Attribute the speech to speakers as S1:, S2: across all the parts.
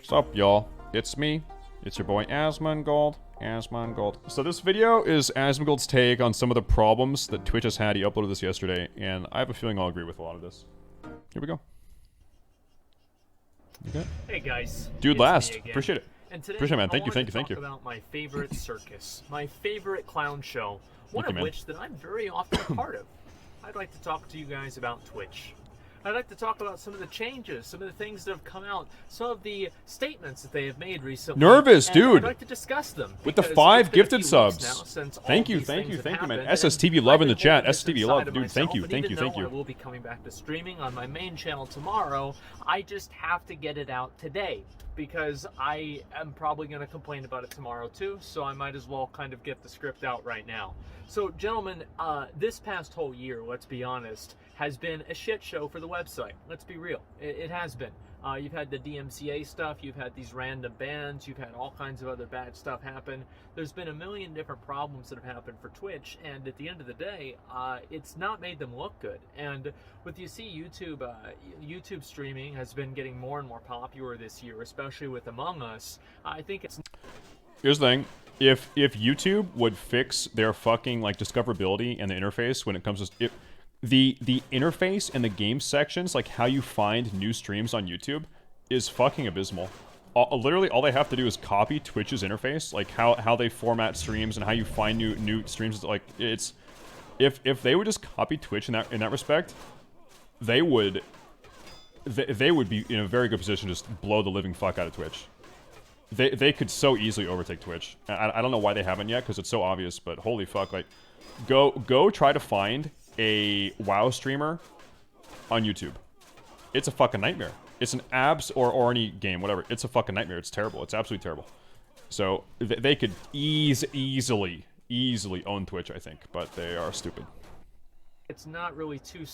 S1: Sup, y'all? It's me. It's your boy Asmongold. So this video is Asmongold's take on some of the problems that Twitch has had. He uploaded this yesterday, and I have a feeling I'll agree with a lot of this. Here we go. Okay.
S2: Hey guys.
S1: Dude, last. Appreciate it.
S2: And today,
S1: appreciate it, man. Thank you.
S2: I want to talk about my favorite circus, my favorite clown show, one of which that I'm very often a part of. I'd like to talk to you guys about Twitch. I'd like to talk about some of the changes, some of the things that have come out, some of the statements that they have made recently.
S1: Nervous, dude.
S2: I'd like to discuss them.
S1: With the 5 gifted subs. Thank you.
S2: Thank you,
S1: man. SSTV love in the chat. SSTV love, dude. Thank you.
S2: I will be coming back to streaming on my main channel tomorrow. I just have to get it out today, because I am probably going to complain about it tomorrow too, so I might as well kind of get the script out right now. So, gentlemen, this past whole year, let's be honest, has been a shit show for the website. Let's be real. It has been. You've had the DMCA stuff, you've had these random bans, you've had all kinds of other bad stuff happen. There's been a million different problems that have happened for Twitch, and at the end of the day, it's not made them look good. And with YouTube streaming has been getting more and more popular this year, especially with Among Us. I think it's...
S1: Here's the thing. If YouTube would fix their fucking, like, discoverability and the interface when it comes to... The interface and the game sections, like how you find new streams on YouTube, is fucking abysmal. Literally, all they have to do is copy Twitch's interface, like how they format streams and how you find new streams. Like, it's... If they would just copy Twitch in that respect, they would be in a very good position to just blow the living fuck out of Twitch. They could so easily overtake Twitch. I don't know why they haven't yet, because it's so obvious, but holy fuck, like, go try to find a WoW streamer on YouTube. It's a fucking nightmare. It's an abs or any game, whatever. It's a fucking nightmare. It's terrible. It's absolutely terrible. So they could easily own Twitch, I think, but they are stupid.
S2: It's not really too...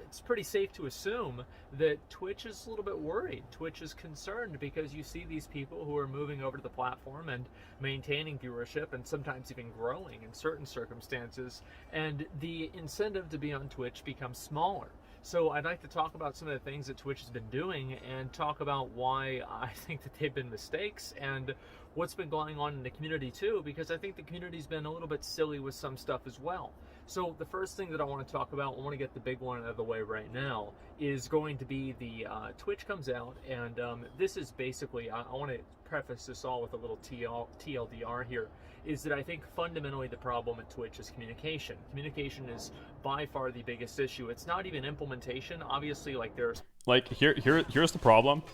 S2: It's pretty safe to assume that Twitch is a little bit worried. Twitch is concerned because you see these people who are moving over to the platform and maintaining viewership and sometimes even growing in certain circumstances, and the incentive to be on Twitch becomes smaller. So I'd like to talk about some of the things that Twitch has been doing and talk about why I think that they've been mistakes and what's been going on in the community too, because I think the community's been a little bit silly with some stuff as well. So the first thing that I want to talk about, I want to get the big one out of the way right now, is going to be the Twitch comes out, and this is basically, I want to preface this all with a little TLDR here, is that I think fundamentally the problem at Twitch is communication. Communication is by far the biggest issue. It's not even implementation. Obviously, like, there's...
S1: Like, here's the problem.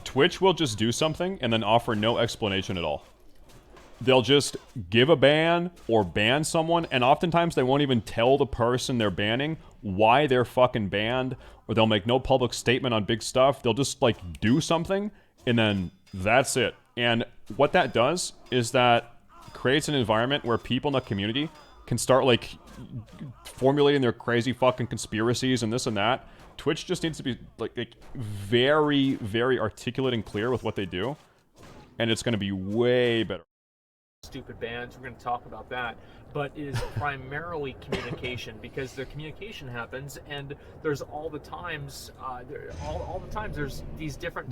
S1: Twitch will just do something and then offer no explanation at all. They'll just give a ban or ban someone, and oftentimes they won't even tell the person they're banning why they're fucking banned, or they'll make no public statement on big stuff. They'll just, like, do something, and then that's it. And what that does is that creates an environment where people in the community can start, like, formulating their crazy fucking conspiracies and this and that. Twitch just needs to be, like very articulate and clear with what they do, and it's going to be way better.
S2: Stupid bans, we're going to talk about that, but it is primarily communication, because the communication happens and there's all the times there's these different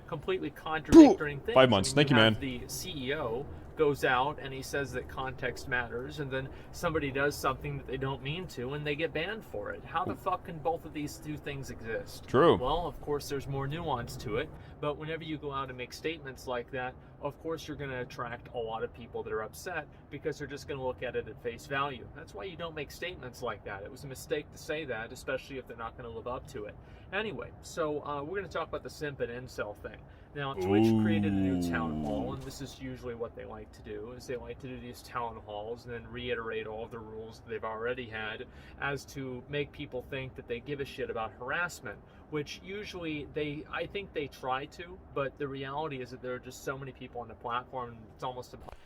S2: completely contradictory things.
S1: 5 months. Thank you, man.
S2: The CEO goes out and he says that context matters, and then somebody does something that they don't mean to and they get banned for it. How the fuck can both of these two things exist?
S1: True.
S2: Well, of course there's more nuance to it, but whenever you go out and make statements like that, of course you're going to attract a lot of people that are upset, because they're just going to look at it at face value. That's why you don't make statements like that. It was a mistake to say that, especially if they're not going to live up to it. Anyway, so we're going to talk about the simp and incel thing. Now, Twitch created a new town hall, and this is usually what they like to do, is they like to do these town halls and then reiterate all of the rules that they've already had, as to make people think that they give a shit about harassment, which usually I think they try to, but the reality is that there are just so many people on the platform, it's almost impossible.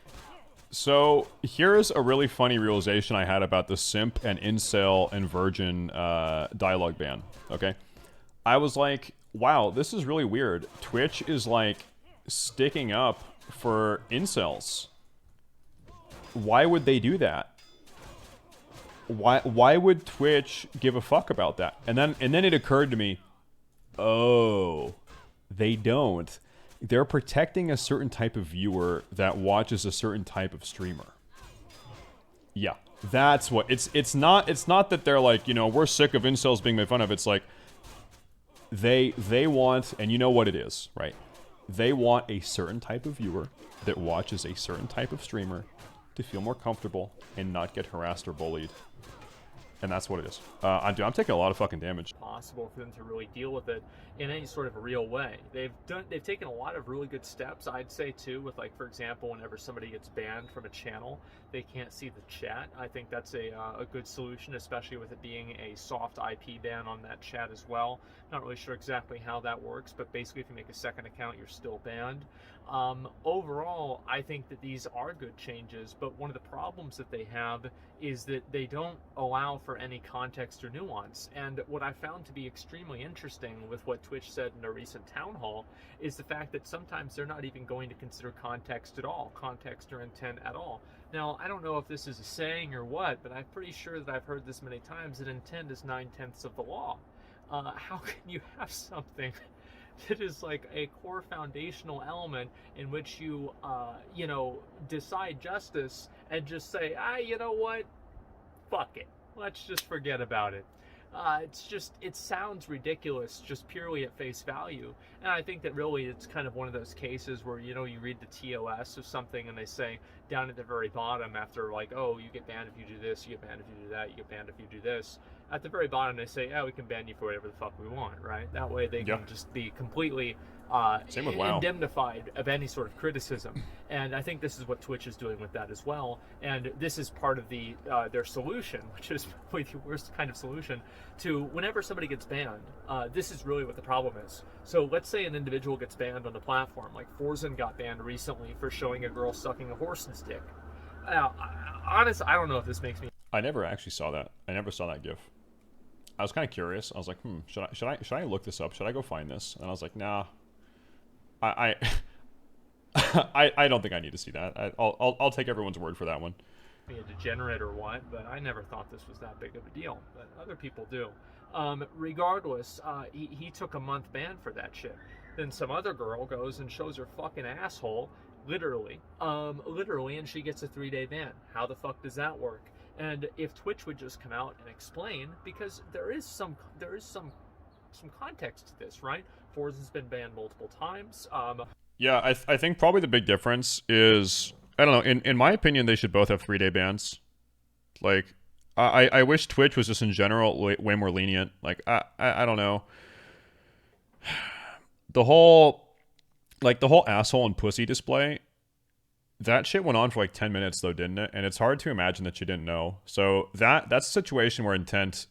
S1: So, here's a really funny realization I had about the simp and incel and virgin dialogue ban, okay? I was like, wow, this is really weird. Twitch is, like, sticking up for incels. Why would they do that? Why would Twitch give a fuck about that? And then it occurred to me, oh, they don't. they're protecting a certain type of viewer that watches a certain type of streamer. Yeah, that's what it's not that they're like, you know, we're sick of incels being made fun of. It's like they want, and you know what it is, right? They want a certain type of viewer that watches a certain type of streamer to feel more comfortable and not get harassed or bullied. And that's what it is. I'm taking a lot of fucking damage.
S2: Possible for them to really deal with it in any sort of a real way. They've taken a lot of really good steps, I'd say, too, with, like, for example, whenever somebody gets banned from a channel, they can't see the chat. I think that's a good solution, especially with it being a soft IP ban on that chat as well. Not really sure exactly how that works, but basically if you make a second account, you're still banned. Overall, I think that these are good changes, but one of the problems that they have is that they don't allow for any context or nuance. And what I found to be extremely interesting with what Twitch said in a recent town hall is the fact that sometimes they're not even going to consider context at all, context or intent at all. Now, I don't know if this is a saying or what, but I'm pretty sure that I've heard this many times, that intent is 9/10 of the law. How can you have something that is like a core foundational element in which you, you know, decide justice and just say, you know what? Fuck it. Let's just forget about it. It sounds ridiculous just purely at face value. And I think that really it's kind of one of those cases where, you know, you read the TOS of something and they say down at the very bottom after, like, oh, you get banned if you do this, you get banned if you do that, you get banned if you do this. At the very bottom they say, we can ban you for whatever the fuck we want, right? That way they can just be completely
S1: Same with WoW.
S2: indemnified of any sort of criticism. And I think this is what Twitch is doing with that as well. And this is part of their solution, which is probably the worst kind of solution, to whenever somebody gets banned, this is really what the problem is. So let's say an individual gets banned on the platform, like Forzen got banned recently for showing a girl sucking a horse's dick. Honestly, I don't know if this makes me...
S1: I never actually saw that. I never saw that GIF. I was kind of curious. I was like, should I look this up? Should I go find this? And I was like, nah. I don't think I need to see that. I'll take everyone's word for that one.
S2: A degenerate or what, but I never thought this was that big of a deal, but other people do. Regardless, he took a month ban for that shit. Then some other girl goes and shows her fucking asshole, literally, and she gets a 3-day ban. How the fuck does that work? And if Twitch would just come out and explain, because there is some context to this, right? Forza's been banned multiple times.
S1: Yeah, I think probably the big difference is, I don't know, in my opinion, they should both have 3-day bans. Like, I wish Twitch was just in general way more lenient. Like, I don't know. The whole asshole and pussy display, that shit went on for like 10 minutes though, didn't it? And it's hard to imagine that she didn't know. So that's a situation where intent,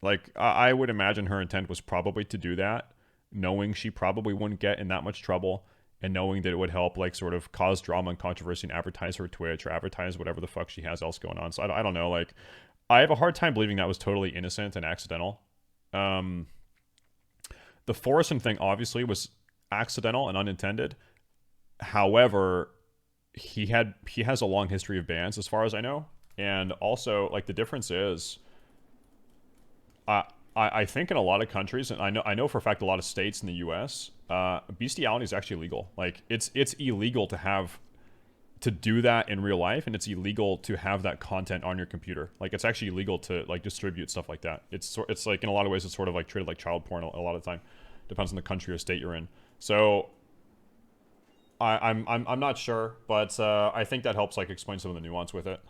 S1: like, I would imagine her intent was probably to do that, knowing she probably wouldn't get in that much trouble, and knowing that it would help, like, sort of cause drama and controversy and advertise her Twitch or advertise whatever the fuck she has else going on. So I don't know, like, I have a hard time believing that was totally innocent and accidental. The Forrest thing obviously was accidental and unintended. However, he has a long history of bans as far as I know. And also, like, the difference is, I think in a lot of countries, and I know for a fact a lot of states in the U.S., bestiality is actually legal. Like, it's illegal to do that in real life, and it's illegal to have that content on your computer. Like, it's actually illegal to, like, distribute stuff like that. It's like, in a lot of ways, it's sort of like treated like child porn a lot of the time. Depends on the country or state you're in. So I'm not sure, but I think that helps, like, explain some of the nuance with it.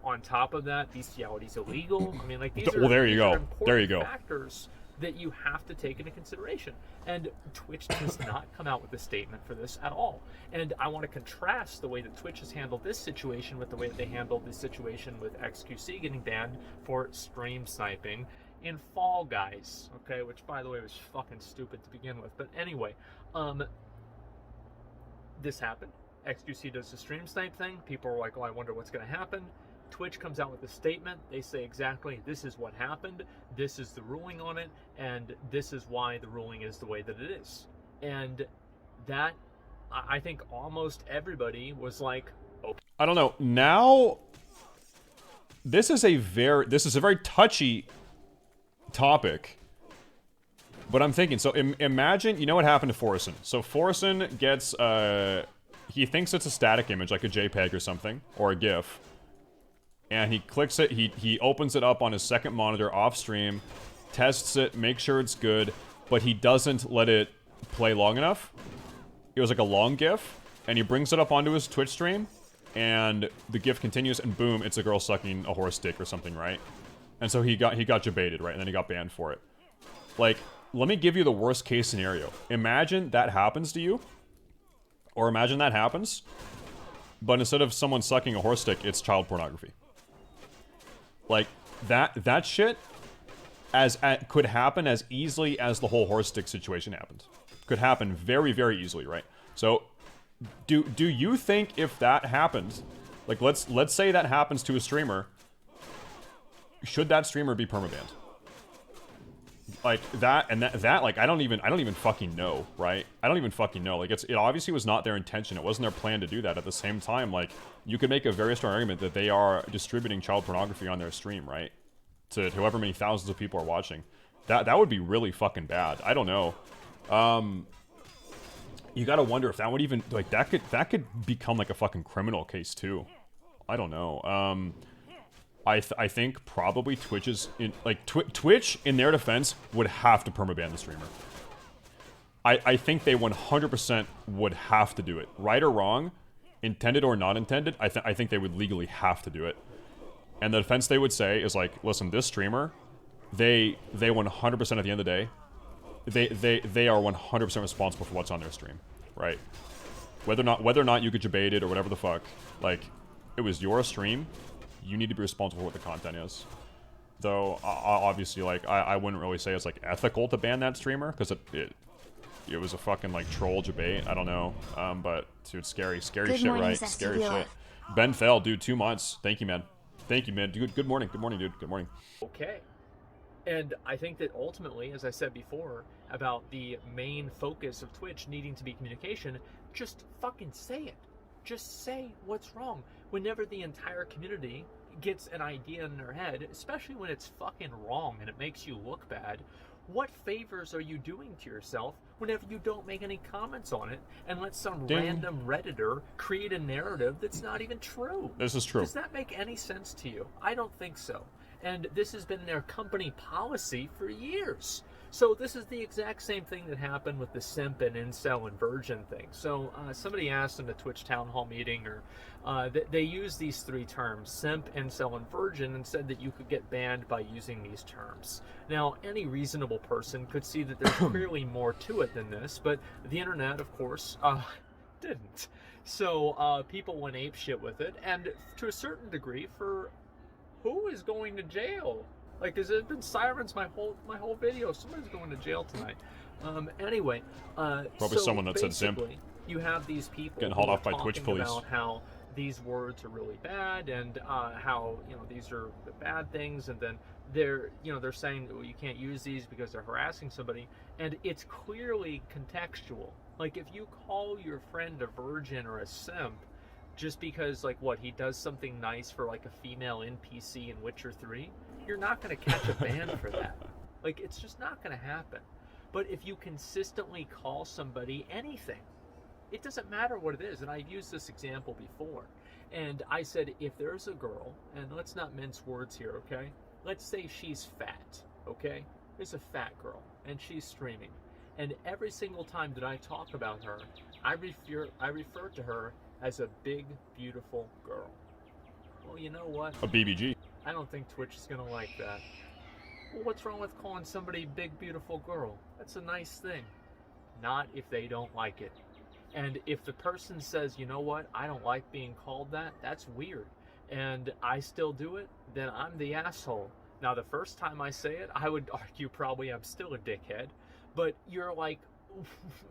S2: On top of that, bestiality is illegal. I mean, like, these are,
S1: well, there you go.
S2: important factors that you have to take into consideration. And Twitch does not come out with a statement for this at all. And I want to contrast the way that Twitch has handled this situation with the way that they handled this situation with XQC getting banned for stream sniping in Fall Guys, okay? Which, by the way, was fucking stupid to begin with. But anyway, this happened. XQC does the stream snipe thing. People are like, oh, I wonder what's going to happen. Twitch comes out with a statement. They say exactly, this is what happened, this is the ruling on it, and this is why the ruling is the way that it is. And that, I think almost everybody was like, okay.
S1: I don't know. Now, this is a very touchy topic, But I'm thinking, so imagine, you know what happened to Forrison? So Forrison gets, he thinks it's a static image, like a JPEG or something, or a GIF. And he clicks it, he opens it up on his second monitor off stream, tests it, makes sure it's good, but he doesn't let it play long enough. It was like a long GIF, and he brings it up onto his Twitch stream, and the GIF continues, and boom, it's a girl sucking a horse dick or something, right? And so he got jebaited, right? And then he got banned for it. Like, let me give you the worst case scenario. Imagine that happens to you, or imagine that happens, but instead of someone sucking a horse dick, it's child pornography. Like, that shit could happen as easily as the whole horse dick situation happened. Could happen very, very easily, right? So, do you think if that happened, like let's say that happens to a streamer, should that streamer be permabanned? Like that like I don't even fucking know, right? I don't even fucking know. Like it obviously was not their intention. It wasn't their plan to do that. At the same time, like you could make a very strong argument that they are distributing child pornography on their stream, right? To however many thousands of people are watching. That would be really fucking bad. I don't know. You gotta wonder if that would even like that could become like a fucking criminal case too. I don't know. I think probably Twitch is in like Twitch in their defense would have to permaban the streamer. I think they 100% would have to do it, right or wrong, intended or not intended. I think they would legally have to do it. And the defense they would say is like, listen, this streamer, they 100% at the end of the day, they are 100% responsible for what's on their stream, right? Whether or not you get debated or whatever the fuck, like it was your stream. You need to be responsible for what the content is. Though, obviously, like, I wouldn't really say it's, like, ethical to ban that streamer, because it was a fucking, like, troll debate. I don't know. But, dude, scary shit, right? Scary shit. Ben Fell, dude, 2 months. Thank you, man. Thank you, man. Good morning. Good morning, dude. Good morning.
S2: Okay. And I think that ultimately, as I said before, about the main focus of Twitch needing to be communication, just fucking say it. Just say what's wrong. Whenever the entire community gets an idea in their head, especially when it's fucking wrong and it makes you look bad, what favors are you doing to yourself whenever you don't make any comments on it and let some random Redditor create a narrative that's not even true?
S1: This is true.
S2: Does that make any sense to you? I don't think so. And this has been their company policy for years. So this is the exact same thing that happened with the simp and incel and virgin thing. So somebody asked in the Twitch town hall meeting, or they used these three terms, simp, incel, and virgin, and said that you could get banned by using these terms. Now, any reasonable person could see that there's clearly more to it than this, but the internet, of course, didn't. So people went apeshit with it, and to a certain degree, for who is going to jail? Like, has it been sirens my whole video? Somebody's going to jail tonight. Anyway,
S1: probably
S2: so
S1: someone that said simp.
S2: You have these people
S1: getting hauled off by Twitch police
S2: about how these words are really bad and how these are the bad things, and then they're saying, well, you can't use these because they're harassing somebody, and it's clearly contextual. Like, if you call your friend a virgin or a simp just because, like, what, he does something nice for, like, a female NPC in Witcher 3, you're not going to catch a ban for that. Like, it's just not going to happen. But if you consistently call somebody anything, it doesn't matter what it is. And I've used this example before. And I said, if there's a girl, and let's not mince words here, okay? Let's say she's fat, okay? There's a fat girl, and she's streaming. And every single time that I talk about her, I refer to her as a big, beautiful girl. Well, you know what?
S1: A BBG.
S2: I don't think Twitch is going to like that. Well, what's wrong with calling somebody big, beautiful girl? That's a nice thing. Not if they don't like it. And if the person says, you know what, I don't like being called that, that's weird, and I still do it, then I'm the asshole. Now, the first time I say it, I would argue probably I'm still a dickhead, but you're like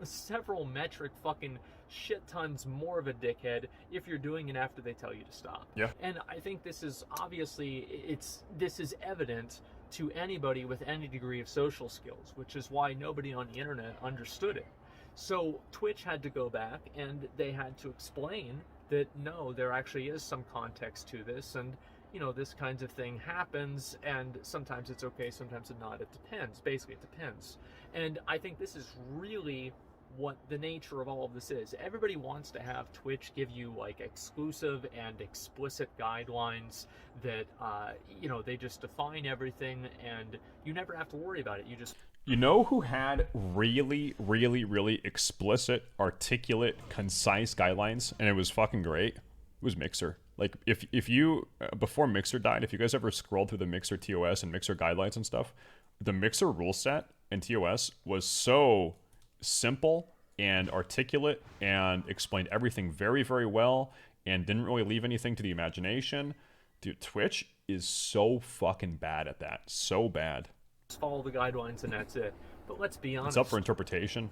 S2: several metric fucking shit tons more of a dickhead if you're doing it after they tell you to stop.
S1: Yeah.
S2: And I think this is obviously, this is evident to anybody with any degree of social skills, which is why nobody on the internet understood it. So Twitch had to go back and they had to explain that no, there actually is some context to this, and you know, this kinds of thing happens, and sometimes it's okay, sometimes it's not. It depends. Basically, it depends. And I think this is really what the nature of all of this is. Everybody wants to have Twitch give you like exclusive and explicit guidelines that, you know, they just define everything and you never have to worry about it. You just.
S1: You know who had really, really, really explicit, articulate, concise guidelines, and it was fucking great? It was Mixer. Like, if you, before Mixer died, if you guys ever scrolled through the Mixer TOS and Mixer guidelines and stuff, the Mixer rule set and TOS was so simple and articulate and explained everything very, very well and didn't really leave anything to the imagination. Dude, Twitch is so fucking bad at that. So bad.
S2: Follow the guidelines and that's it. But let's be honest.
S1: It's up for interpretation.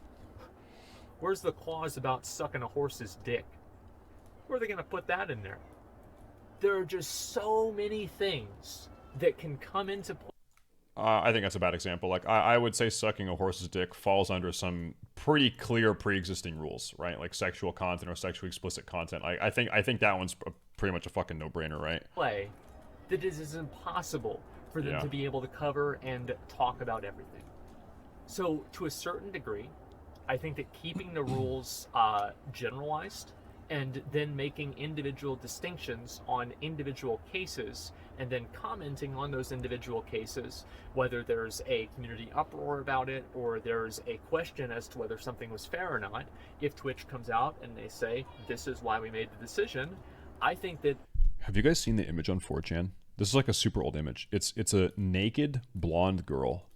S2: Where's the clause about sucking a horse's dick? Where are they going to put that in there? There are just so many things that can come into play.
S1: I think that's a bad example. Like, I would say sucking a horse's dick falls under some pretty clear pre-existing rules, right? Like sexual content or sexually explicit content. I think that one's pretty much a fucking no-brainer, right?
S2: Play that it is impossible for them to be able to cover and talk about everything. So, to a certain degree, I think that keeping the rules generalized and then making individual distinctions on individual cases and then commenting on those individual cases, whether there's a community uproar about it or there's a question as to whether something was fair or not, if Twitch comes out and they say, this is why we made the decision, I think that...
S1: Have you guys seen the image on 4chan? This is like a super old image. It's a naked blonde girl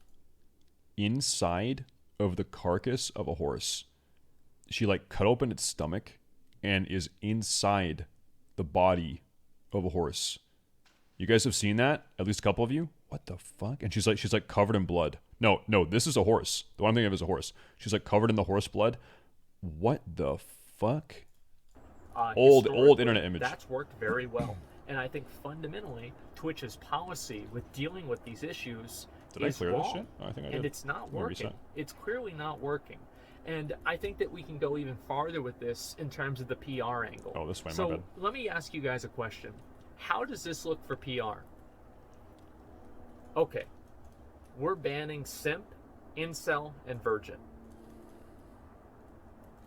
S1: inside of the carcass of a horse. She like cut open its stomach and is inside the body of a horse. You guys have seen that? At least a couple of you? What the fuck? And she's like covered in blood. No, this is a horse. The one I'm thinking of is a horse. She's like covered in the horse blood. What the fuck? Old internet image.
S2: That's worked very well. And I think fundamentally, Twitch's policy with dealing with these issues is wrong. This shit? Oh, I think I did. And it's not working. It's clearly not working. And I think that we can go even farther with this in terms of the PR angle.
S1: Oh, this way,
S2: my
S1: bad. So
S2: let me ask you guys a question. How does this look for PR? Okay. We're banning simp, incel, and virgin.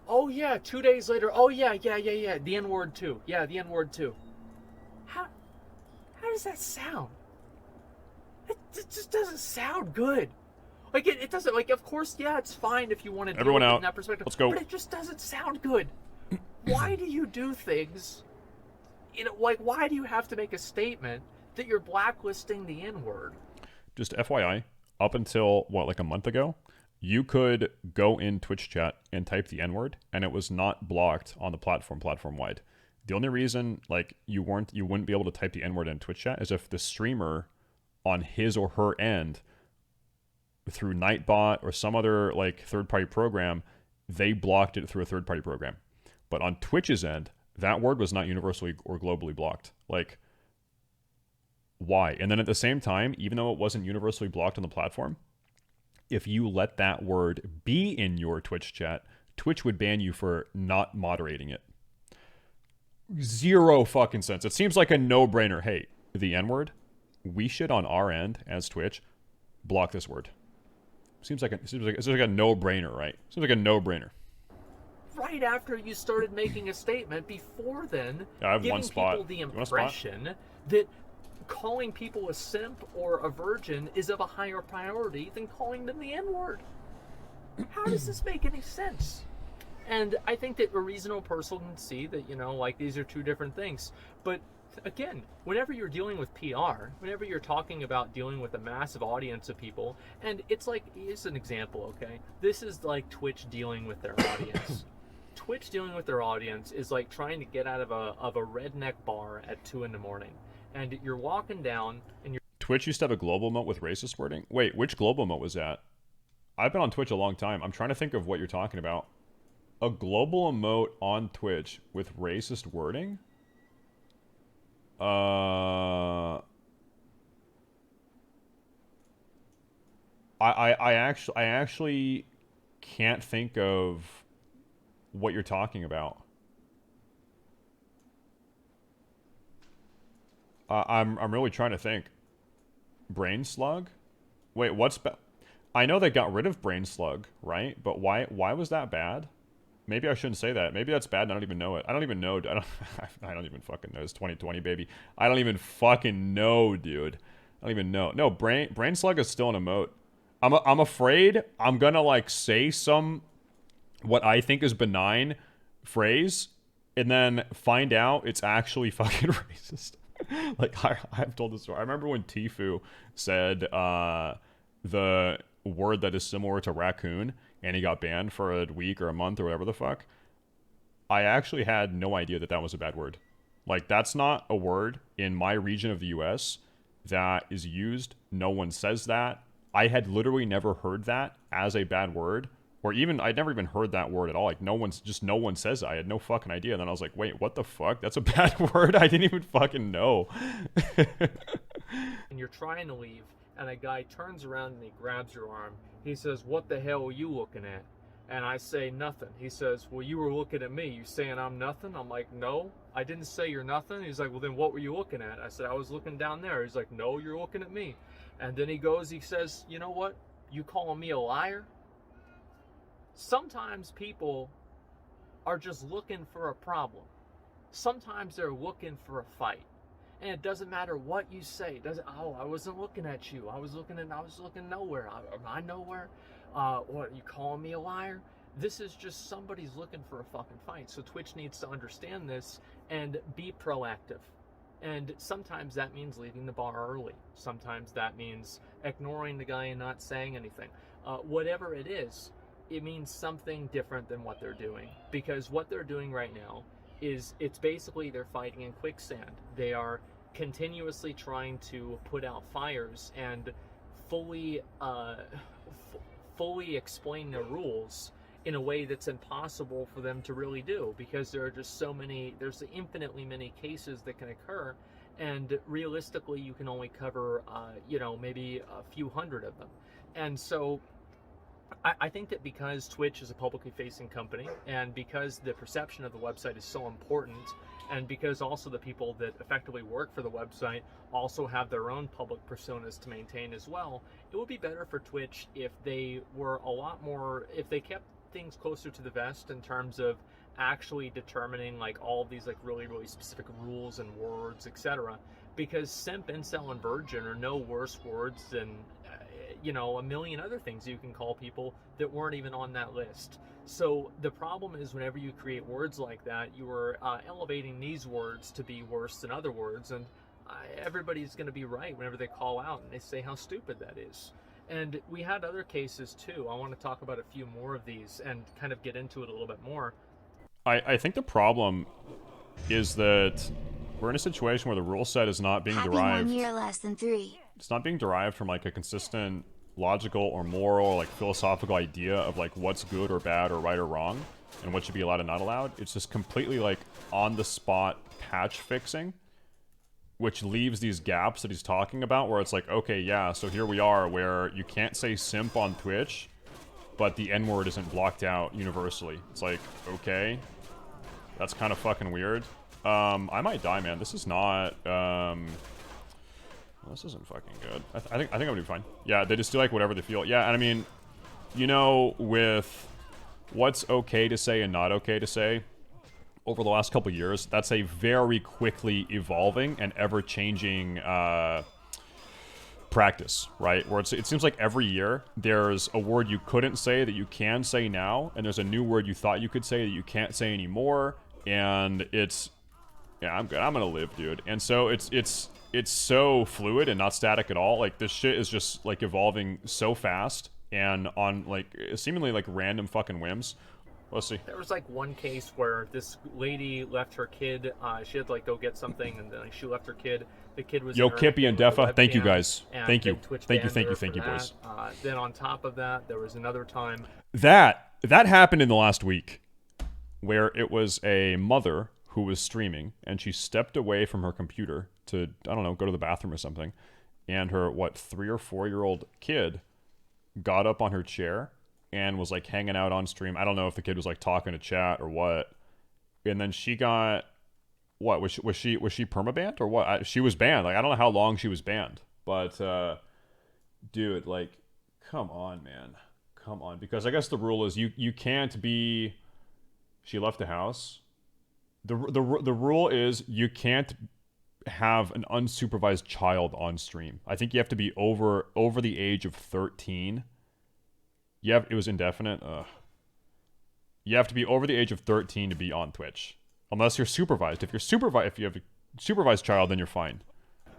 S2: Oh yeah, 2 days later, oh yeah, the N-word too. Yeah, the N-word too. How does that sound? It just doesn't sound good. Like, it doesn't, like, of course, yeah, it's fine if you want to
S1: Everyone
S2: deal with
S1: out.
S2: it in that perspective.
S1: Let's go.
S2: But it just doesn't sound good. Why do you do things, you know, like, why do you have to make a statement that you're blacklisting the N-word?
S1: Just FYI, up until, what, like a month ago, you could go in Twitch chat and type the N-word, and it was not blocked on the platform-wide. The only reason, like, you wouldn't be able to type the N-word in Twitch chat is if the streamer on his or her end, through Nightbot or some other, like, third-party program, they blocked it through a third-party program. But on Twitch's end, that word was not universally or globally blocked. Like, why? And then at the same time, even though it wasn't universally blocked on the platform, if you let that word be in your Twitch chat, Twitch would ban you for not moderating it. Zero fucking sense. It seems like a no-brainer. Hey, the N-word, we should on our end as Twitch block this word. Seems like a no-brainer, right? Seems like a no-brainer.
S2: Right after you started making a statement, before then,
S1: I have
S2: giving
S1: one spot.
S2: people the impression that calling people a simp or a virgin is of a higher priority than calling them the N-word. How does this make any sense? And I think that a reasonable person can see that, you know, like, these are two different things. But again, whenever you're dealing with PR, whenever you're talking about dealing with a massive audience of people, and it's like, here's an example, okay? This is like Twitch dealing with their audience. Twitch dealing with their audience is like trying to get out of a redneck bar at 2 a.m. and you're walking down and you're...
S1: Twitch used to have a global emote with racist wording? Wait, which global emote was that? I've been on Twitch a long time. I'm trying to think of what you're talking about. A global emote on Twitch with racist wording? I actually can't think of what you're talking about. I'm really trying to think. Brain slug? Wait, what's I know they got rid of brain slug, right? But why was that bad? Maybe I shouldn't say that. Maybe that's bad and I don't even know it. I don't even know. I don't even fucking know. It's 2020, baby. I don't even fucking know, dude. I don't even know. No, brain slug is still an emote. I'm afraid I'm gonna like say some what I think is benign phrase and then find out it's actually fucking racist. Like I've told this story. I remember when Tfue said the word that is similar to raccoon and he got banned for a week or a month or whatever the fuck. I actually had no idea that that was a bad word. Like that's not a word in my region of the US that is used. No one says that. I had literally never heard that as a bad word. Or even, I'd never even heard that word at all. Like, no one says it. I had no fucking idea. And then I was like, wait, what the fuck? That's a bad word? I didn't even fucking know.
S2: And you're trying to leave, and a guy turns around and he grabs your arm. He says, what the hell are you looking at? And I say, nothing. He says, well, you were looking at me. You saying I'm nothing? I'm like, no, I didn't say you're nothing. He's like, well, then what were you looking at? I said, I was looking down there. He's like, no, you're looking at me. And then he says, you know what? You calling me a liar? Sometimes people are just looking for a problem. Sometimes they're looking for a fight. And it doesn't matter what you say. It doesn't, oh, I wasn't looking at you. I was looking nowhere. Am I nowhere? What, you calling me a liar? This is just somebody's looking for a fucking fight. So Twitch needs to understand this and be proactive. And sometimes that means leaving the bar early. Sometimes that means ignoring the guy and not saying anything. Whatever it is, it means something different than what they're doing. Because what they're doing right now is, it's basically they're fighting in quicksand. They are continuously trying to put out fires and fully explain the rules in a way that's impossible for them to really do, because there are just so many, there's infinitely many cases that can occur, and realistically you can only cover maybe a few hundred of them. And so I think that because Twitch is a publicly facing company, and because the perception of the website is so important, and because also the people that effectively work for the website also have their own public personas to maintain as well, it would be better for Twitch if they were a lot more, if they kept things closer to the vest in terms of actually determining like all of these like really, really specific rules and words, etc. Because simp, incel, and virgin are no worse words than a million other things you can call people that weren't even on that list. So the problem is, whenever you create words like that, you are elevating these words to be worse than other words, and everybody's going to be right whenever they call out and they say how stupid that is. And we had other cases too. I want to talk about a few more of these and kind of get into it a little bit more.
S1: I think the problem is that we're in a situation where the rule set is not being derived.
S3: 1 year less than 3.
S1: It's not being derived from like a consistent logical or moral or like philosophical idea of like what's good or bad or right or wrong and what should be allowed and not allowed. It's just completely like on the spot patch fixing, which leaves these gaps that he's talking about where it's like, okay, yeah, so here we are where you can't say simp on Twitch, but the N-word isn't blocked out universally. It's like, okay, that's kind of fucking weird. I might die, man. This is not, this isn't fucking good. I think I'm gonna be fine. Yeah, they just do like whatever they feel. Yeah, and I mean, with what's okay to say and not okay to say, over the last couple years, that's a very quickly evolving and ever-changing practice, right? Where it seems like every year there's a word you couldn't say that you can say now, and there's a new word you thought you could say that you can't say anymore, and it's, yeah, I'm good. I'm gonna live, dude. And so it's so fluid and not static at all. Like, this shit is just, like, evolving so fast and on, like, seemingly, like, random fucking whims. Let's see.
S2: There was, like, one case where this lady left her kid. She had to, like, go get something, and then like, she left her kid. The kid was...
S1: Yo, Kippy and Defa, thank you, guys. Thank you. Thank you, boys.
S2: Then on top of that, there was another time...
S1: That happened in the last week, where it was a mother who was streaming, and she stepped away from her computer to, I don't know, go to the bathroom or something, and her, 3 or 4 year old kid got up on her chair and was, like, hanging out on stream. I don't know if the kid was, like, talking to chat or what, and then she got what was she permabanned or what? She was banned. Like I don't know how long she was banned, but dude, like, come on, man, come on. Because I guess the rule is you can't be. She left the house. The rule is you can't have an unsupervised child on stream. I think you have to be over the age of 13. It was indefinite. You have to be over the age of 13 to be on Twitch, unless you're supervised. If you have a supervised child, then you're fine.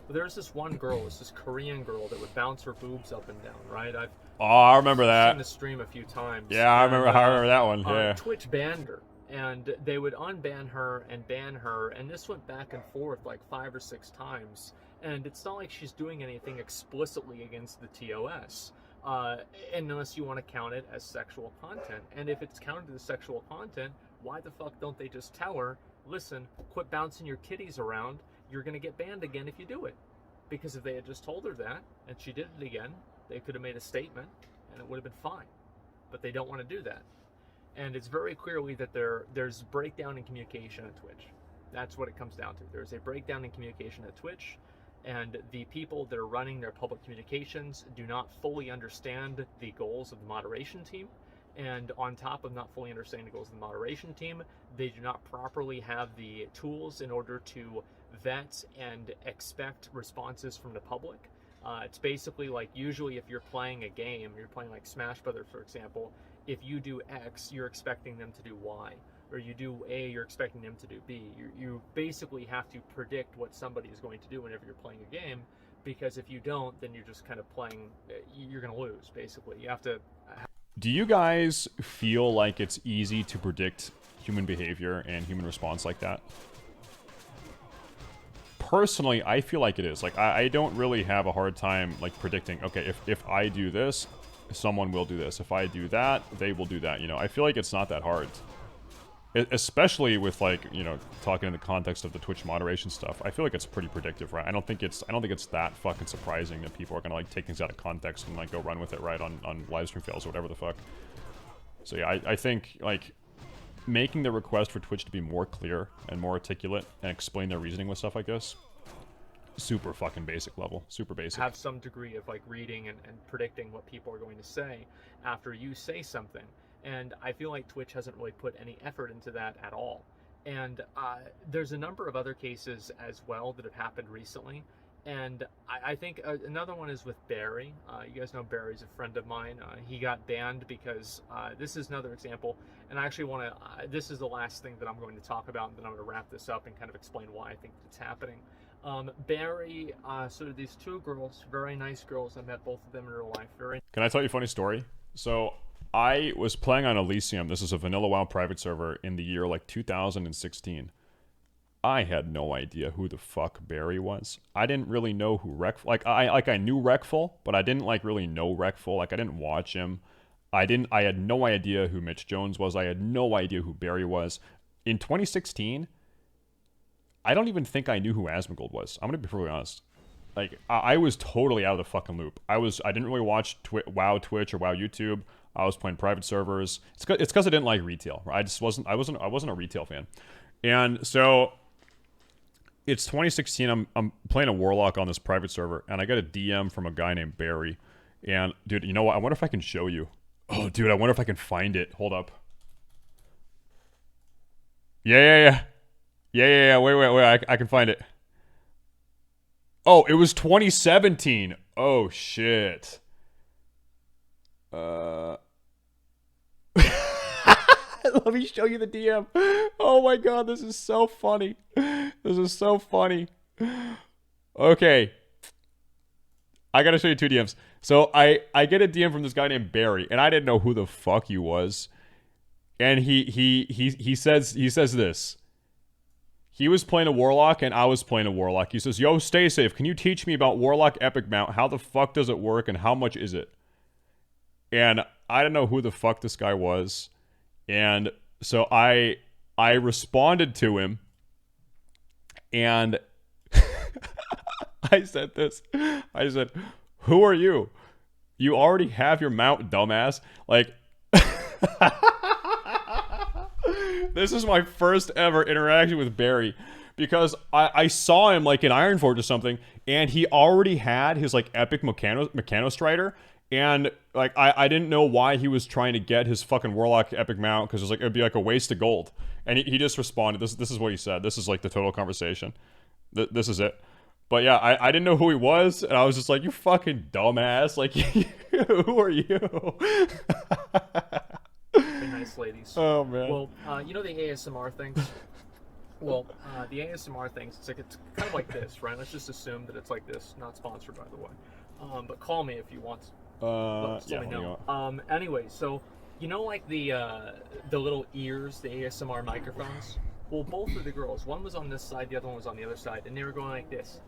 S2: But there's this one girl, this Korean girl that would bounce her boobs up and down, right?
S1: I remember that.
S2: Seen the stream a few times.
S1: Yeah, I remember that one. Yeah.
S2: Twitch banned her, and they would unban her and ban her, and this went back and forth like 5 or 6 times. And it's not like she's doing anything explicitly against the TOS. Unless you want to count it as sexual content. And if it's counted as sexual content, why the fuck don't they just tell her, listen, quit bouncing your titties around, you're going to get banned again if you do it. Because if they had just told her that, and she did it again, they could have made a statement, and it would have been fine. But they don't want to do that. And it's very clearly that there's breakdown in communication at Twitch. That's what it comes down to. There's a breakdown in communication at Twitch, and the people that are running their public communications do not fully understand the goals of the moderation team. And on top of not fully understanding the goals of the moderation team, they do not properly have the tools in order to vet and expect responses from the public. It's basically like, usually if you're playing a game, you're playing like Smash Brothers, for example, if you do X, you're expecting them to do Y. Or you do A, you're expecting them to do B. You basically have to predict what somebody is going to do whenever you're playing a game, because if you don't, then you're just kind of playing, you're going to lose, basically. You have to...
S1: Do you guys feel like it's easy to predict human behavior and human response like that? Personally, I feel like it is. Like, I don't really have a hard time, like, predicting, okay, if I do this, someone will do this. If I do that, they will do that, you know? I feel like it's not that hard. Especially with, like, you know, talking in the context of the Twitch moderation stuff, I feel like it's pretty predictive, right? I don't think it's that fucking surprising that people are gonna, like, take things out of context and, like, go run with it, right, on live stream fails or whatever the fuck. So yeah, I think, like, making the request for Twitch to be more clear and more articulate and explain their reasoning with stuff like this, super fucking basic level, super basic.
S2: Have some degree of, like, reading and predicting what people are going to say after you say something. And I feel like Twitch hasn't really put any effort into that at all. And there's a number of other cases as well that have happened recently. And I think another one is with Barry. You guys know Barry's a friend of mine. He got banned because this is another example. And I actually want to, this is the last thing that I'm going to talk about, and then I'm going to wrap this up and kind of explain why I think it's happening. Barry, so these 2 girls, very nice girls. I met both of them in real life.
S1: Can I tell you a funny story? So I was playing on Elysium. This is a vanilla WoW private server in the year like 2016. I had no idea who the fuck Barry was. I didn't really know who I knew Wreckful, but I didn't like really know Wreckful. Like I didn't watch him. I had no idea who Mitch Jones was. I had no idea who Barry was. In 2016, I don't even think I knew who Asmongold was. I'm gonna be perfectly honest. Like I was totally out of the fucking loop. I didn't really watch WoW Twitch or WoW YouTube. I was playing private servers. It's because I didn't like retail. I wasn't a retail fan. And so it's 2016. I'm playing a Warlock on this private server, and I get a DM from a guy named Barry. And dude, you know what? I wonder if I can show you. Oh, dude, I wonder if I can find it. Hold up. Yeah. Wait. I can find it. Oh, it was 2017. Oh shit. Let me show you the DM. Oh my god, this is so funny. This is so funny. Okay. I gotta show you 2 DMs. So I get a DM from this guy named Barry, and I didn't know who the fuck he was. And he says this. He was playing a Warlock, and I was playing a Warlock. He says, "Yo, Staysafe, can you teach me about Warlock Epic Mount? How the fuck does it work, and how much is it?" And I didn't know who the fuck this guy was. And so I responded to him, and I said this. I said, "Who are you? You already have your mount, dumbass." Like, this is my first ever interaction with Barry. because I saw him like in Ironforge or something, and he already had his like epic Mechano Strider, and like I didn't know why he was trying to get his fucking Warlock epic mount, because it was like it'd be like a waste of gold, and he just responded. This is what he said. This is like the total conversation. This is it. But yeah, I didn't know who he was, and I was just like, you fucking dumbass. Like, who are you?
S2: Very nice ladies.
S1: Oh, man.
S2: Well, you know the ASMR things? Well, the ASMR things, it's kind of like this, right? Let's just assume that it's like this. Not sponsored, by the way. But call me if you want. Let
S1: Yeah,
S2: me know. Anyway, so you know like the little ears, the ASMR microphones? Well, both of the girls, one was on this side, the other one was on the other side, and they were going like this.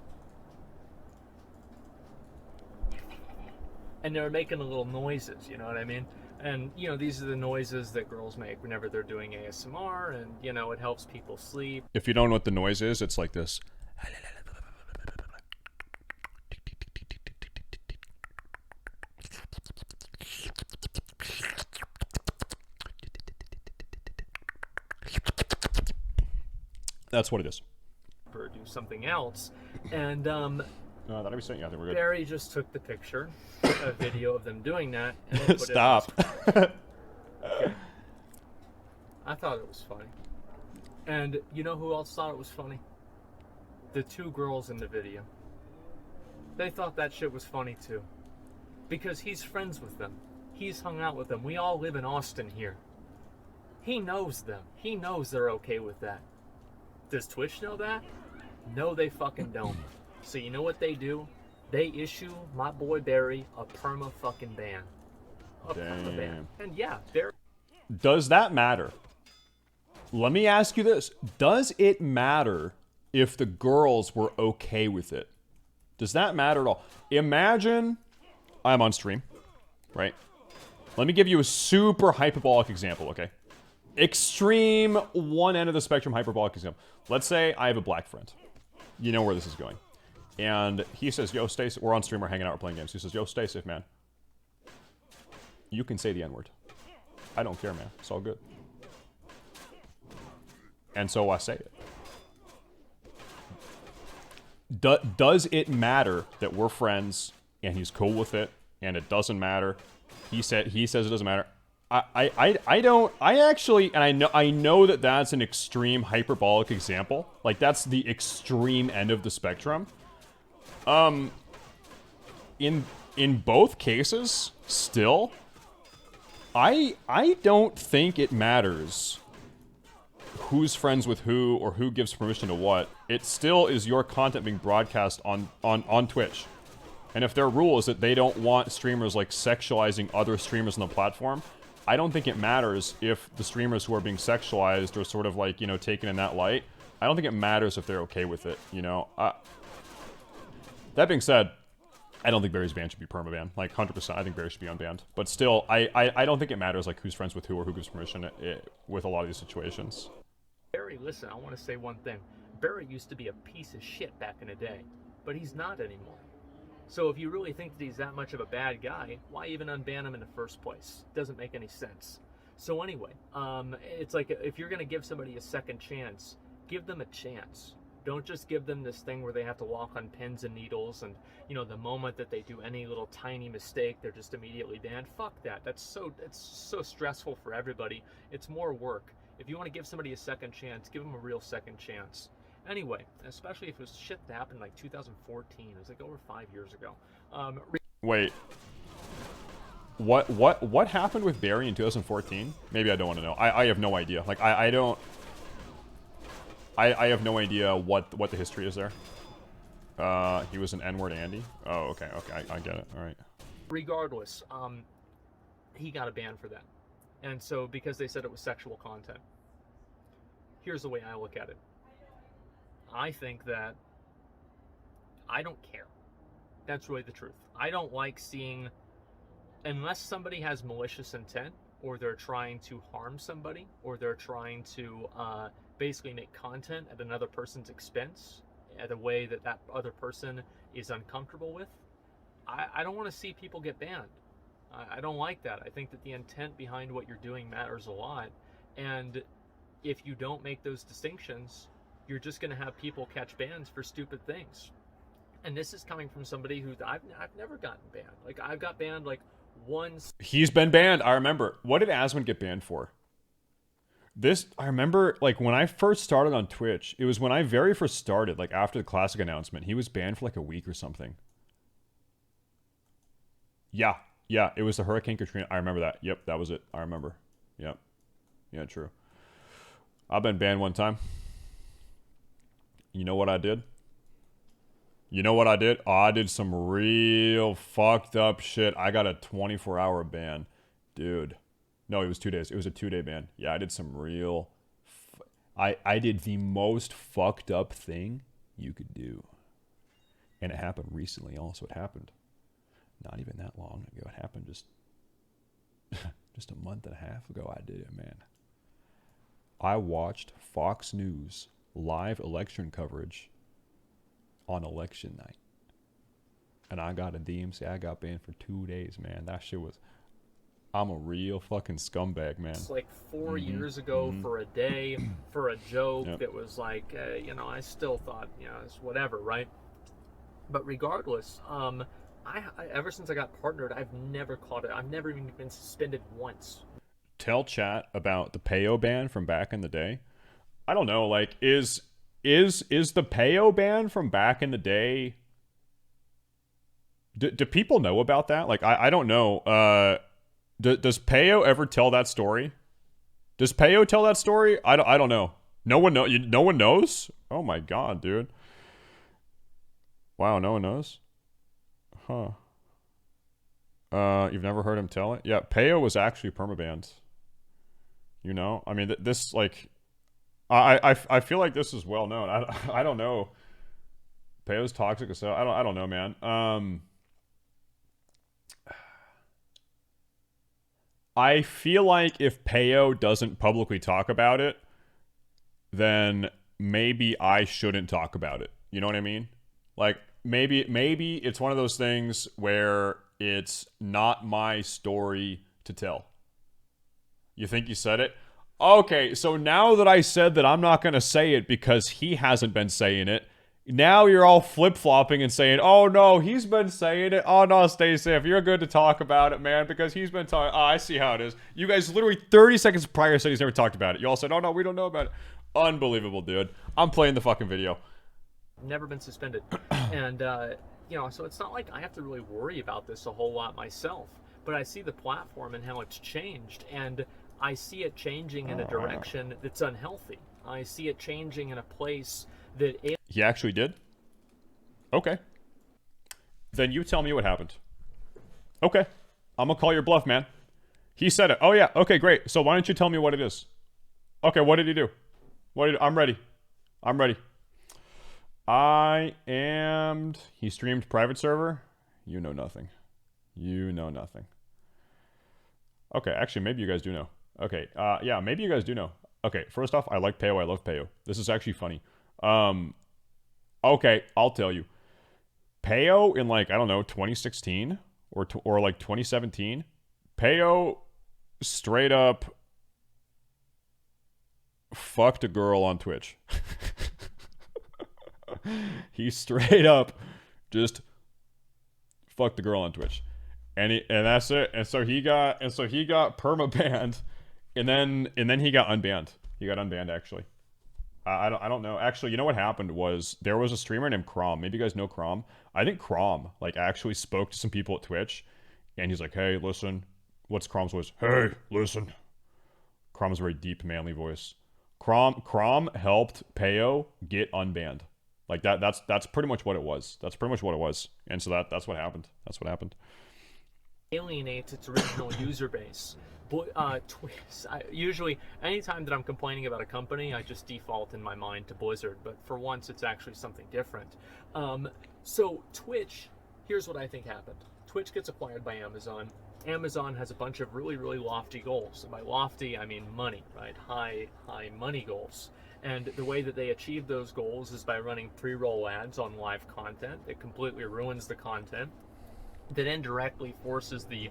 S2: And they were making the little noises, you know what I mean? And, you know, these are the noises that girls make whenever they're doing ASMR, and, you know, it helps people sleep.
S1: If you don't know what the noise is, it's like this. That's what it is.
S2: Or do something else. And,
S1: That'll be saying, yeah, I think we're good.
S2: Barry just took the picture, a video of them doing that, and they put
S1: Stop.
S2: it on. Okay. I thought it was funny. And you know who else thought it was funny? The two girls in the video. They thought that shit was funny too. Because he's friends with them. He's hung out with them. We all live in Austin here. He knows them. He knows they're okay with that. Does Twitch know that? No, they fucking don't. So you know what they do? They issue my boy Barry a perma fucking ban. A perma ban. And yeah, Barry.
S1: Does that matter? Let me ask you this. Does it matter if the girls were okay with it? Does that matter at all? Imagine I'm on stream, right? Let me give you a super hyperbolic example, okay? Extreme one end of the spectrum hyperbolic example. Let's say I have a black friend. You know where this is going. And he says, yo, stay safe. We're on stream, we're hanging out, we're playing games. He says, yo, stay safe, man. You can say the N-word. I don't care, man. It's all good. And so I say it. Does it matter that we're friends and he's cool with it and it doesn't matter? He says it doesn't matter. I don't. I actually, and I know that that's an extreme hyperbolic example. Like that's the extreme end of the spectrum. In both cases, still, I don't think it matters who's friends with who or who gives permission to what. It still is your content being broadcast on Twitch. And if their rule is that they don't want streamers like sexualizing other streamers on the platform, I don't think it matters if the streamers who are being sexualized are sort of like, you know, taken in that light. I don't think it matters if they're okay with it, you know. That being said, I don't think Barry's ban should be permaban. Like 100%, I think Barry should be unbanned. But still, I don't think it matters like who's friends with who or who gives permission with a lot of these situations.
S2: Barry, listen, I want to say one thing. Barry used to be a piece of shit back in the day, but he's not anymore. So if you really think that he's that much of a bad guy, why even unban him in the first place? Doesn't make any sense. So anyway, it's like if you're going to give somebody a second chance, give them a chance. Don't just give them this thing where they have to walk on pins and needles and, you know, the moment that they do any little tiny mistake, they're just immediately banned. Fuck that. It's so stressful for everybody. It's more work. If you want to give somebody a second chance, give them a real second chance. Anyway, especially if it was shit that happened like 2014. It was like over 5 years ago.
S1: Wait. What happened with Barry in 2014? Maybe I don't want to know. I have no idea. Like I don't. I have no idea what the history is there. He was an N-word Andy. Oh, okay, I get it. All right.
S2: Regardless, he got a ban for that, and so because they said it was sexual content. Here's the way I look at it. I think that I don't care. That's really the truth. I don't like seeing, unless somebody has malicious intent, or they're trying to harm somebody, or they're trying to basically make content at another person's expense, at a way that that other person is uncomfortable with. I don't want to see people get banned. I don't like that. I think that the intent behind what you're doing matters a lot. And if you don't make those distinctions, you're just going to have people catch bans for stupid things. And this is coming from somebody who I've never gotten banned. Like, I've got banned like once.
S1: He's been banned. I remember. What did Asmon get banned for? This, I remember, like, when I first started on Twitch, it was when I very first started, like, after the Classic announcement, he was banned for, like, a week or something. Yeah, it was the Hurricane Katrina. I remember that. Yep, that was it. I remember. Yep. Yeah, true. I've been banned one time. You know what I did? You know what I did? Oh, I did some real fucked up shit. I got a 24-hour ban. Dude. No, it was 2 days. It was a 2-day ban. Yeah, I did some real... I did the most fucked up thing you could do. And it happened recently also. It happened not even that long ago. It happened just a month and a half ago. I did it, man. I watched Fox News live election coverage on election night. And I got a DMC. I got banned for 2 days, man. That shit was... I'm a real fucking scumbag, man.
S2: It's like 4 years ago for a day, for a joke that was like, you know, I still thought, you know, it's whatever, right? But regardless, I ever since I got partnered, I've never caught it. I've never even been suspended once.
S1: Tell chat about the Payo ban from back in the day. I don't know, like, is the Payo ban from back in the day... Do people know about that? Like, I don't know. Does Payo ever tell that story? Does Payo tell that story? I don't know. No one know. No one knows? Oh my god, dude. Wow, no one knows? Huh. You've never heard him tell it? Yeah, Payo was actually permabanned. You know? I mean, this, like... I feel like this is well known. I don't know. Payo's toxic as hell. I don't know, man. I feel like if Payo doesn't publicly talk about it, then maybe I shouldn't talk about it. You know what I mean? Like, maybe it's one of those things where it's not my story to tell. You think you said it? Okay, so now that I said that I'm not going to say it because he hasn't been saying it, now you're all flip-flopping and saying, oh no, he's been saying it. Oh no, Staysafe, you're good to talk about it, man, because he's been talking. Oh, I see how it is. You guys literally 30 seconds prior said he's never talked about it. You all said, oh no, we don't know about it. Unbelievable, dude. I'm playing the fucking video.
S2: Never been suspended. And, you know, so it's not like I have to really worry about this a whole lot myself. But I see the platform and how it's changed, and I see it changing in a direction that's unhealthy. I see it changing in a place that...
S1: He actually did? Okay. Then you tell me what happened. Okay. I'm gonna call your bluff, man. He said it. Oh yeah, okay, great. So why don't you tell me what it is? Okay, what did he do? I'm ready. I'm ready. He streamed private server? You know nothing. You know nothing. Okay, actually, maybe you guys do know. Okay, yeah, maybe you guys do know. Okay, first off, I like Payo. I love Payo. This is actually funny. Okay, I'll tell you. Payo in, like, I don't know, 2016 or like 2017, Payo straight up fucked a girl on Twitch. He straight up just fucked the girl on Twitch. And that's it. And so he got perma banned, and then he got unbanned. He got unbanned, actually. I don't know. Actually, you know what happened was there was a streamer named Crom. Maybe you guys know Crom. I think Crom like actually spoke to some people at Twitch, and he's like, "Hey, listen." What's Crom's voice? "Hey, listen." Crom's very deep, manly voice. Crom helped Payo get unbanned. Like that's pretty much what it was. That's pretty much what it was. And so that's what happened. That's what happened.
S2: Alienates its original user base. Usually, anytime that I'm complaining about a company, I just default in my mind to Blizzard, but for once it's actually something different. So Twitch, here's what I think happened. Twitch gets acquired by Amazon. Amazon has a bunch of really, really lofty goals. And by lofty, I mean money, right? High money goals. And the way that they achieve those goals is by running pre-roll ads on live content. It completely ruins the content. that indirectly forces the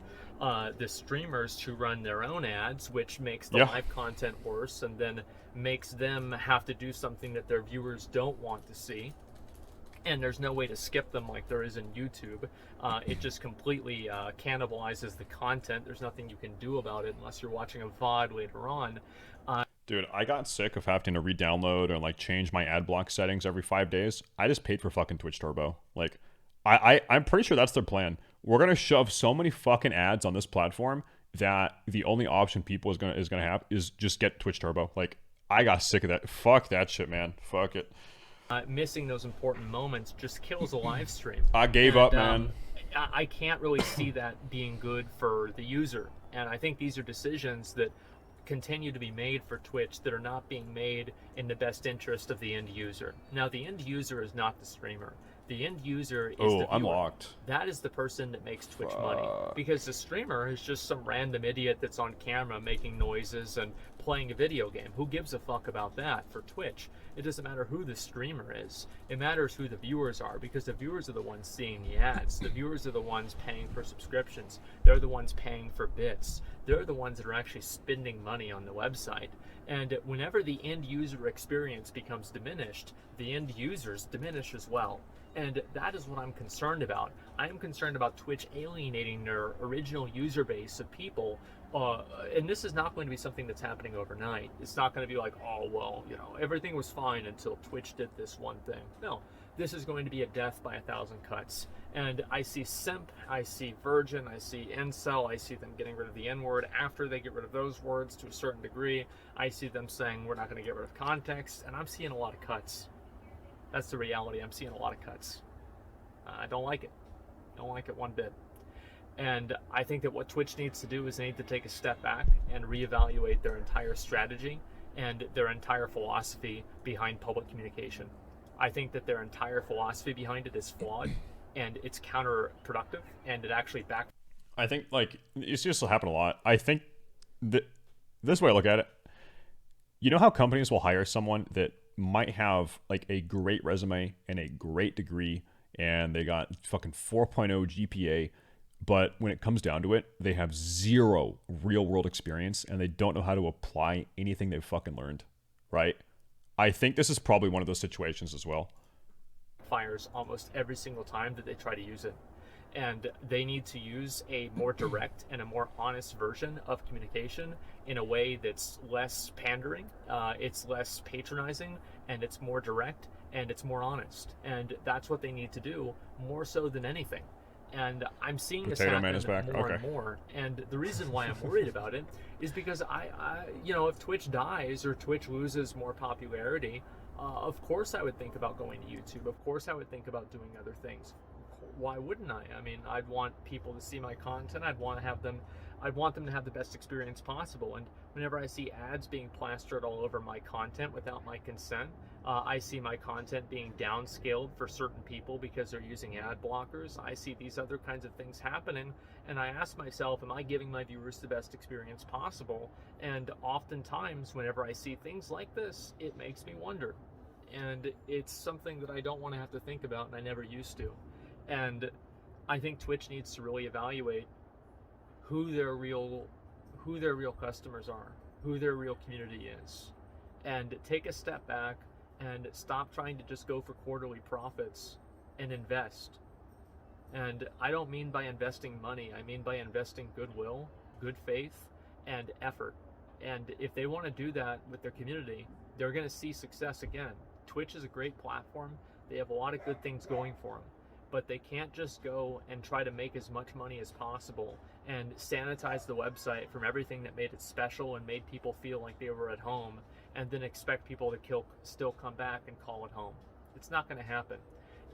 S2: streamers to run their own ads, which makes the
S1: Yeah.
S2: live content worse, and then makes them have to do something that their viewers don't want to see. And there's no way to skip them like there is in YouTube. It just completely cannibalizes the content. There's nothing you can do about it unless you're watching a VOD later on.
S1: Dude, I got sick of having to re-download and like change my ad block settings every 5 days. I just paid for fucking Twitch Turbo. Like, I'm pretty sure that's their plan. We're gonna shove so many fucking ads on this platform that the only option people is gonna have is just get Twitch Turbo. Like, I got sick of that. Fuck that shit, man. Fuck it.
S2: Missing those important moments just kills a live stream.
S1: I gave up, man.
S2: I can't really see that being good for the user. And I think these are decisions that continue to be made for Twitch that are not being made in the best interest of the end user. Now, the end user is not the streamer. The end user is the viewer.
S1: Unlocked.
S2: That is the person that makes Twitch money. Because the streamer is just some random idiot that's on camera making noises and playing a video game. Who gives a fuck about that for Twitch? It doesn't matter who the streamer is. It matters who the viewers are, because the viewers are the ones seeing the ads. The viewers are the ones paying for subscriptions. They're the ones paying for bits. They're the ones that are actually spending money on the website. And whenever the end user experience becomes diminished, the end users diminish as well. And that is what I'm concerned about. I'm concerned about Twitch alienating their original user base of people. And this is not going to be something that's happening overnight. It's not going to be like, oh, well, everything was fine until Twitch did this one thing. No, this is going to be a death by 1,000 cuts. And I see simp, I see virgin, I see incel, I see them getting rid of the N-word after they get rid of those words to a certain degree. I see them saying we're not going to get rid of context, and I'm seeing a lot of cuts. That's the reality. I'm seeing a lot of cuts. I don't like it. Don't like it one bit. And I think that what Twitch needs to do is they need to take a step back and reevaluate their entire strategy and their entire philosophy behind public communication. I think that their entire philosophy behind it is flawed, and it's counterproductive, and it actually back.
S1: I think like it's just happen a lot. I think that this way I look at it. You know how companies will hire someone that might have like a great resume and a great degree, and they got fucking 4.0 GPA, but when it comes down to it, they have zero real world experience and they don't know how to apply anything they've fucking learned, right? I think this is probably one of those situations as well.
S2: Fires almost every single time that they try to use it. And they need to use a more direct and a more honest version of communication in a way that's less pandering, it's less patronizing, and it's more direct, and it's more honest. And that's what they need to do, more so than anything. And I'm seeing this happen more and more. And the reason why I'm worried about it is because if Twitch dies or Twitch loses more popularity, of course I would think about going to YouTube. Of course I would think about doing other things. Why wouldn't I? I mean, I'd want people to see my content. I'd want them to have the best experience possible. And whenever I see ads being plastered all over my content without my consent, I see my content being downscaled for certain people because they're using ad blockers. I see these other kinds of things happening, and I ask myself, am I giving my viewers the best experience possible? And oftentimes, whenever I see things like this, it makes me wonder. And it's something that I don't want to have to think about, and I never used to. And I think Twitch needs to really evaluate who their real customers are, who their real community is, and take a step back and stop trying to just go for quarterly profits and invest. And I don't mean by investing money, I mean by investing goodwill, good faith, and effort. And if they want to do that with their community, they're going to see success again. Twitch is a great platform. They have a lot of good things going for them. But they can't just go and try to make as much money as possible and sanitize the website from everything that made it special and made people feel like they were at home, and then expect people to still come back and call it home. It's not going to happen.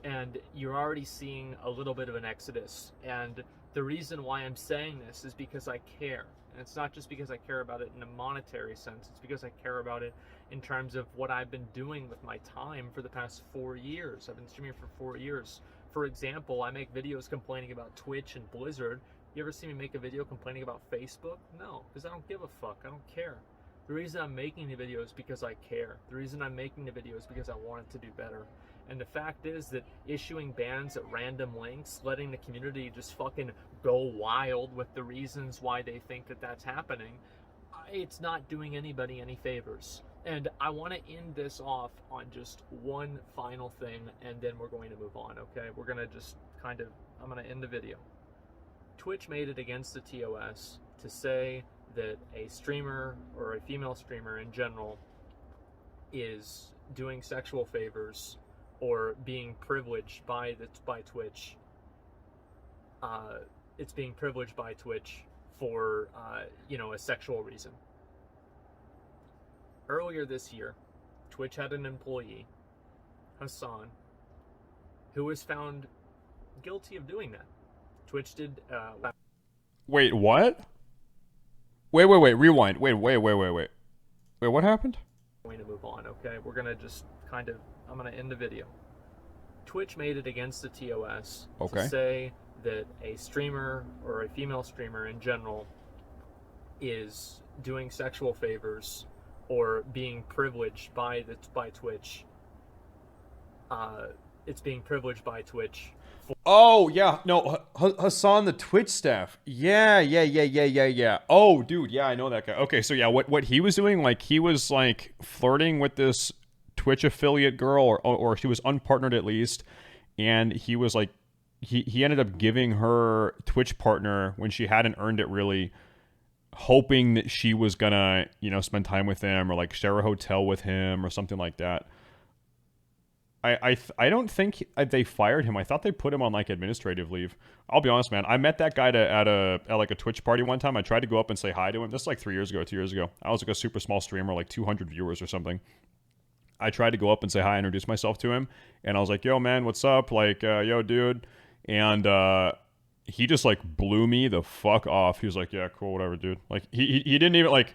S2: And you're already seeing a little bit of an exodus. And the reason why I'm saying this is because I care. And it's not just because I care about it in a monetary sense. It's because I care about it in terms of what I've been doing with my time for the past 4 years. I've been streaming for 4 years. For example, I make videos complaining about Twitch and Blizzard. You ever see me make a video complaining about Facebook? No, because I don't give a fuck. I don't care. The reason I'm making the video is because I care. The reason I'm making the video is because I want it to do better. And the fact is that issuing bans at random links, letting the community just fucking go wild with the reasons why they think that that's happening, it's not doing anybody any favors. And I want to end this off on just one final thing, and then we're going to move on, okay? We're going to just I'm going to end the video. Twitch made it against the TOS to say that a streamer, or a female streamer in general, is doing sexual favors or being privileged by Twitch. It's being privileged by Twitch for a sexual reason. Earlier this year, Twitch had an employee, Hassan, who was found guilty of doing that. Twitch did.
S1: Wait, what? Wait, rewind. Wait, what happened?
S2: Going to move on, okay? We're gonna just I'm gonna end the video. Twitch made it against the TOS to say that a streamer, or a female streamer in general, is doing sexual favors or being privileged by Twitch. It's being privileged by Twitch.
S1: Oh, yeah. No, Hassan, the Twitch staff. Yeah. Oh, dude, yeah, I know that guy. Okay, so yeah, what he was doing, like, he was, like, flirting with this Twitch affiliate girl, or she was unpartnered at least, and he was, like, he ended up giving her Twitch partner when she hadn't earned it, really, hoping that she was gonna, spend time with him, or, like, share a hotel with him, or something like that. I don't think they fired him. I thought they put him on, like, administrative leave. I'll be honest, man. I met that guy at a Twitch party one time. I tried to go up and say hi to him. This is like 2 years ago. I was like a super small streamer, like 200 viewers or something. I tried to go up and say hi, introduce myself to him, and I was like, "Yo, man, what's up? Like, yo, dude." And he just, like, blew me the fuck off. He was like, "Yeah, cool, whatever, dude." Like, he didn't even, like,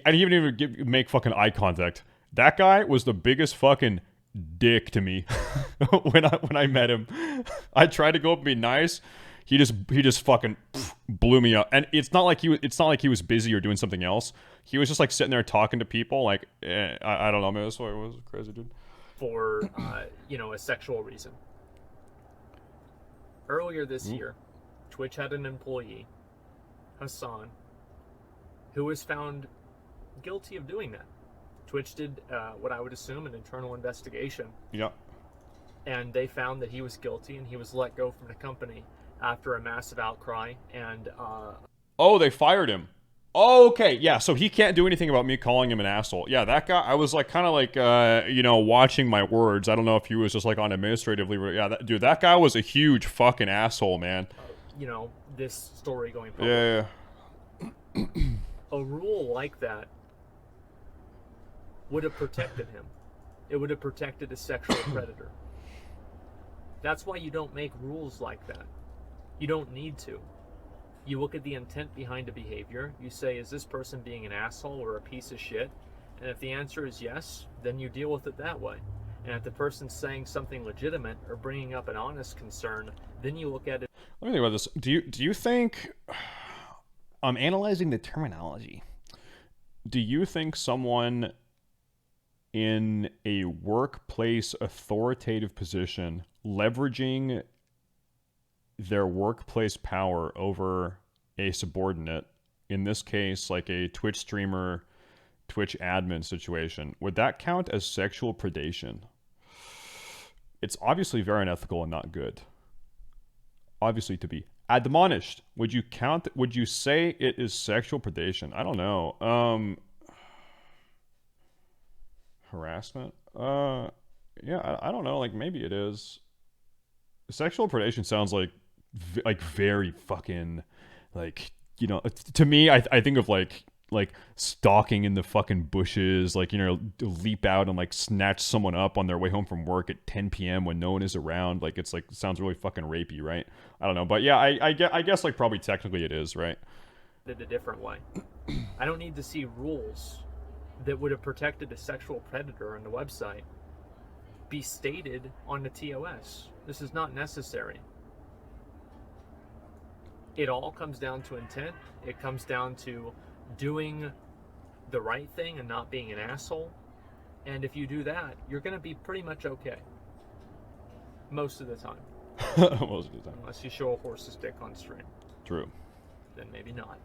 S1: I didn't even make fucking eye contact. That guy was the biggest fucking dick to me when I met him. I tried to go up and be nice. He just fucking blew me up. And it's not like he was busy or doing something else. He was just, like, sitting there talking to people. Like, I don't know, man. This was crazy, dude.
S2: For a sexual reason. Earlier this year, Twitch had an employee, Hassan, who was found guilty of doing that. Twitch did what I would assume an internal investigation.
S1: Yep.
S2: And they found that he was guilty, and he was let go from the company after a massive outcry. And
S1: oh, they fired him. Oh, okay, yeah. So he can't do anything about me calling him an asshole. Yeah, that guy. I was, like, kind of like watching my words. I don't know if he was just, like, on administrative leave. Yeah, that guy was a huge fucking asshole, man.
S2: This story going public.
S1: Yeah.
S2: A rule like that would have protected him. It would have protected a sexual predator. That's why you don't make rules like that. You don't need to. You look at the intent behind a behavior. You say, is this person being an asshole or a piece of shit? And if the answer is yes, then you deal with it that way. And if the person's saying something legitimate or bringing up an honest concern, then you look at it.
S1: Let me think about this. Do you think, I'm analyzing the terminology. Do you think someone in a workplace authoritative position, leveraging their workplace power over a subordinate, in this case, like a Twitch streamer, Twitch admin situation, would that count as sexual predation? It's obviously very unethical and not good. Obviously to be admonished. Would you say it is sexual predation? I don't know. Harassment? Yeah, I don't know. Like, maybe it is. Sexual predation sounds like very fucking, like, to me, I think of like stalking in the fucking bushes, like, leap out and, like, snatch someone up on their way home from work at 10 p.m. when no one is around. Like, it's like, sounds really fucking rapey, right? I don't know, but yeah, I guess like probably technically it is, right?
S2: A different way. I don't need to see rules that would have protected a sexual predator on the website be stated on the TOS. This is not necessary. It all comes down to intent. It comes down to doing the right thing and not being an asshole. And if you do that, you're going to be pretty much okay. Most of the time.
S1: Most of the time.
S2: Unless you show a horse's dick on stream.
S1: True.
S2: Then maybe not.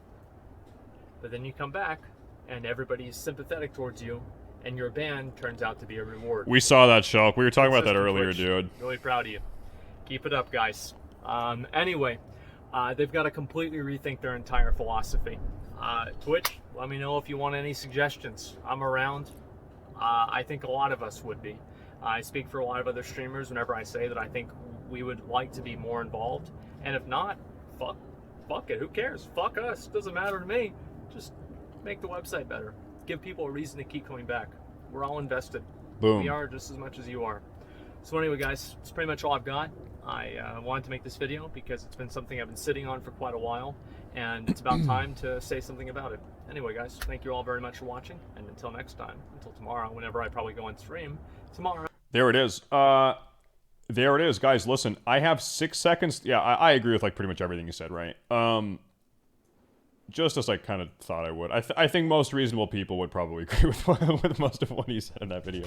S2: But then you come back, and everybody's sympathetic towards you, and your ban turns out to be a reward.
S1: We saw that, Shulk. We were talking about that earlier,
S2: Twitch.
S1: dude.
S2: Really proud of you. Keep it up, guys. Anyway, they've got to completely rethink their entire philosophy. Twitch, let me know if you want any suggestions. I'm around. I think a lot of us would be. I speak for a lot of other streamers whenever I say that I think we would like to be more involved. And if not, fuck it. Who cares? Fuck us. Doesn't matter to me. Just make the website better. Give people a reason to keep coming back. We're all invested.
S1: Boom.
S2: We are just as much as you are. So anyway, guys, it's pretty much all I've got. I wanted to make this video because it's been something I've been sitting on for quite a while, and it's about time to say something about it. Anyway, guys, thank you all very much for watching, and until next time, until tomorrow, whenever I probably go on stream, tomorrow.
S1: There it is. There it is, guys. Listen, I have 6 seconds. Yeah, I agree with like pretty much everything you said, right? Just as I kind of thought I would. I think most reasonable people would probably agree with most of what he said in that video.